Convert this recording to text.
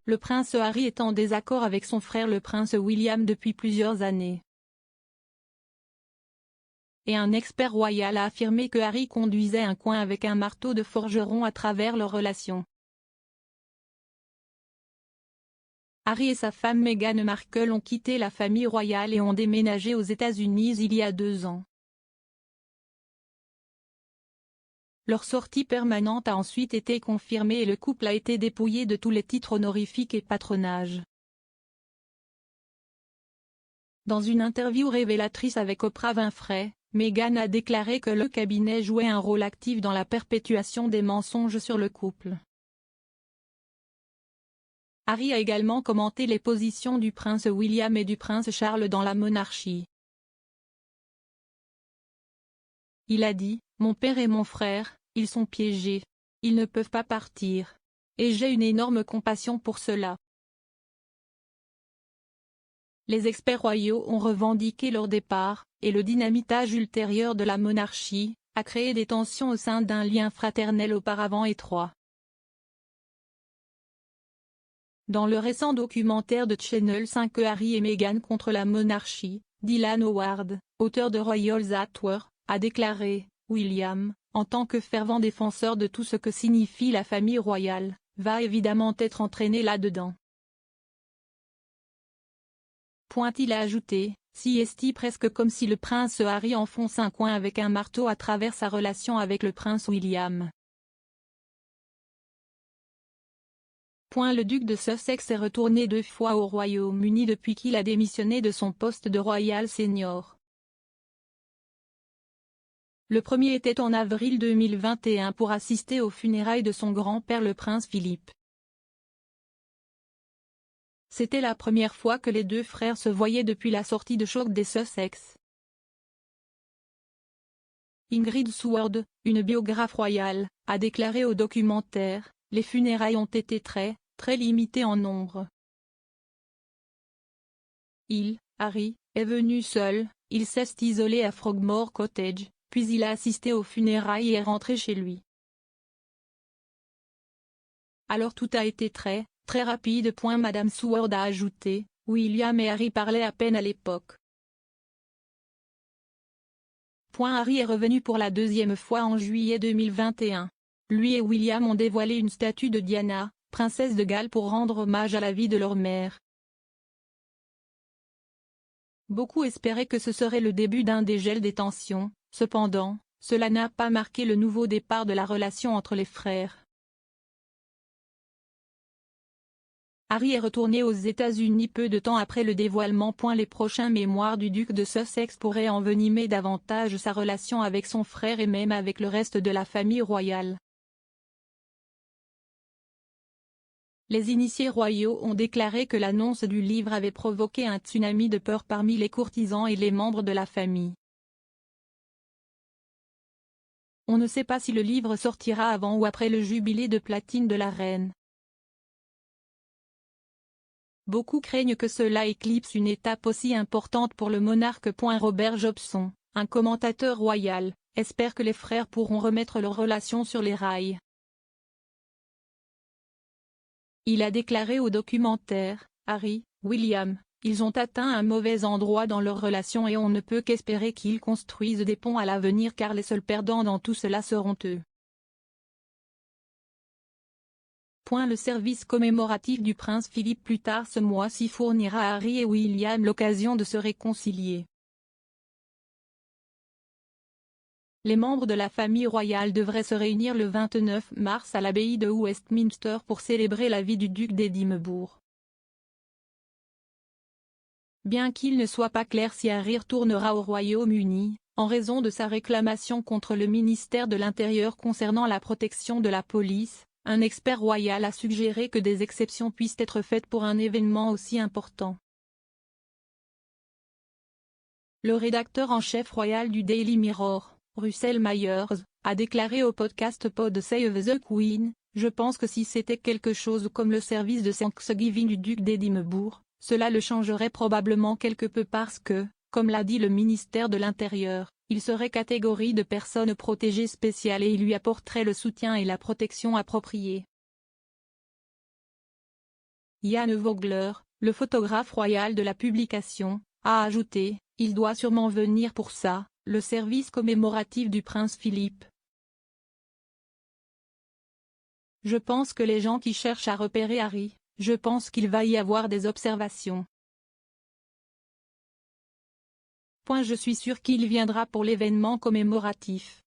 Le prince Harry est en désaccord avec son frère le prince William depuis plusieurs années. Et un expert royal a affirmé que Harry conduisait un coin avec un marteau de forgeron à travers leur relation. Harry et sa femme Meghan Markle ont quitté la famille royale et ont déménagé aux États-Unis il y a 2 ans. Leur sortie permanente a ensuite été confirmée et le couple a été dépouillé de tous les titres honorifiques et patronage. Dans une interview révélatrice avec Oprah Winfrey, Meghan a déclaré que le cabinet jouait un rôle actif dans la perpétuation des mensonges sur le couple. Harry a également commenté les positions du prince William et du prince Charles dans la monarchie. Il a dit « Mon père et mon frère, ils sont piégés. Ils ne peuvent pas partir. Et j'ai une énorme compassion pour cela. » Les experts royaux ont revendiqué leur départ, et le dynamitage ultérieur de la monarchie a créé des tensions au sein d'un lien fraternel auparavant étroit. Dans le récent documentaire de Channel 5 Harry et Meghan contre la monarchie, Dylan Howard, auteur de Royals at War, a déclaré « William, en tant que fervent défenseur de tout ce que signifie la famille royale, va évidemment être entraîné là-dedans. » Il a ajouté, si est presque comme si le prince Harry enfonce un coin avec un marteau à travers sa relation avec le prince William. Le duc de Sussex est retourné 2 fois au Royaume-Uni depuis qu'il a démissionné de son poste de Royal Senior. Le premier était en avril 2021 pour assister aux funérailles de son grand-père le prince Philippe. C'était la première fois que les 2 frères se voyaient depuis la sortie de choc des Sussex. Ingrid Seward, une biographe royale, a déclaré au documentaire « Les funérailles ont été très limitées en nombre. Harry, est venu seul, il s'est isolé à Frogmore Cottage, puis il a assisté aux funérailles et est rentré chez lui. Alors tout a été très rapide. Madame Seward a ajouté, William et Harry parlaient à peine à l'époque. Harry est revenu pour la 2e fois en juillet 2021. Lui et William ont dévoilé une statue de Diana, princesse de Galles pour rendre hommage à la vie de leur mère. Beaucoup espéraient que ce serait le début d'un dégel des tensions, cependant, cela n'a pas marqué le nouveau départ de la relation entre les frères. Harry est retourné aux États-Unis peu de temps après le dévoilement. Les prochains mémoires du duc de Sussex pourraient envenimer davantage sa relation avec son frère et même avec le reste de la famille royale. Les initiés royaux ont déclaré que l'annonce du livre avait provoqué un tsunami de peur parmi les courtisans et les membres de la famille. On ne sait pas si le livre sortira avant ou après le jubilé de platine de la reine. Beaucoup craignent que cela éclipse une étape aussi importante pour le monarque. Robert Jobson, un commentateur royal, espère que les frères pourront remettre leur relation sur les rails. Il a déclaré au documentaire, Harry, William, ils ont atteint un mauvais endroit dans leur relation et on ne peut qu'espérer qu'ils construisent des ponts à l'avenir car les seuls perdants dans tout cela seront eux. Le service commémoratif du prince Philippe plus tard ce mois-ci fournira à Harry et William l'occasion de se réconcilier. Les membres de la famille royale devraient se réunir le 29 mars à l'abbaye de Westminster pour célébrer la vie du duc d'Édimbourg. Bien qu'il ne soit pas clair si Harry retournera au Royaume-Uni, en raison de sa réclamation contre le ministère de l'Intérieur concernant la protection de la police, un expert royal a suggéré que des exceptions puissent être faites pour un événement aussi important. Le rédacteur en chef royal du Daily Mirror, Russell Myers, a déclaré au podcast Pod Save the Queen, « Je pense que si c'était quelque chose comme le service de Thanksgiving du duc d'Édimbourg, cela le changerait probablement quelque peu parce que, comme l'a dit le ministère de l'Intérieur, il serait catégorie de personnes protégées spéciales et il lui apporterait le soutien et la protection appropriés. Jan Vogler, le photographe royal de la publication, a ajouté, « Il doit sûrement venir pour ça, le service commémoratif du prince Philippe. Je pense que les gens qui cherchent à repérer Harry, je pense qu'il va y avoir des observations. Je suis sûr qu'il viendra pour l'événement commémoratif. »